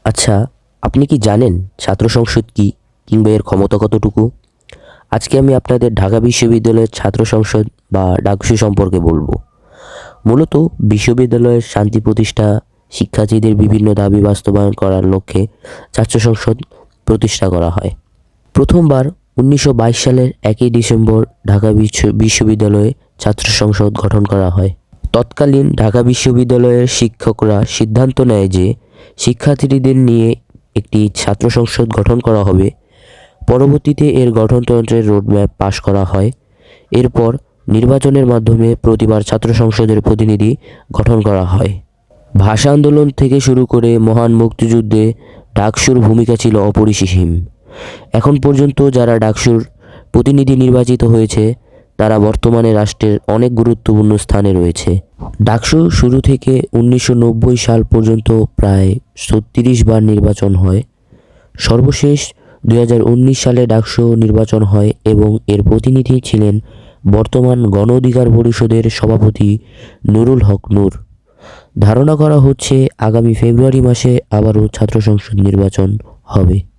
আচ্ছা, আপনি কি জানেন ছাত্র সংসদ কী কিংবা এর ক্ষমতা কতটুকু? আজকে আমি আপনাদের ঢাকা বিশ্ববিদ্যালয়ের ছাত্র সংসদ বা ডাকসু সম্পর্কে বলবো। মূলত বিশ্ববিদ্যালয়ের শান্তি প্রতিষ্ঠা, শিক্ষার্থীদের বিভিন্ন দাবি বাস্তবায়ন করার লক্ষ্যে ছাত্র সংসদ প্রতিষ্ঠা করা হয়। প্রথমবার 1922 সালের 1 ডিসেম্বর ঢাকা বিশ্ববিদ্যালয়ে ছাত্র সংসদ গঠন করা হয়। তৎকালীন ঢাকা বিশ্ববিদ্যালয়ের শিক্ষকরা সিদ্ধান্ত নেয় যে শিক্ষার্থীদের নিয়ে একটি ছাত্র সংসদ গঠন করা হবে। পরবর্তীতে এর গঠনতন্ত্রের রোডম্যাপ পাশ করা হয়। এরপর নির্বাচনের মাধ্যমে প্রতিবার ছাত্র সংসদের প্রতিনিধি গঠন করা হয়। ভাষা আন্দোলন থেকে শুরু করে মহান মুক্তিযুদ্ধে ডাকসুর ভূমিকা ছিল অপরিসীম। এখন পর্যন্ত যারা ডাকসুর প্রতিনিধি নির্বাচিত হয়েছে তারা বর্তমানে রাষ্ট্রের অনেক গুরুত্বপূর্ণ স্থানে রয়েছে। ডাকসু শুরু থেকে 1990 সাল পর্যন্ত প্রায় 36 বার নির্বাচন হয়। সর্বশেষ 2019 সালে ডাকসু নির্বাচন হয় এবং এর প্রতিনিধি ছিলেন বর্তমান গণ অধিকার পরিষদের সভাপতি নুরুল হক নূর। ধারণা করা হচ্ছে আগামী ফেব্রুয়ারি মাসে আবারও ছাত্র সংসদ নির্বাচন হবে।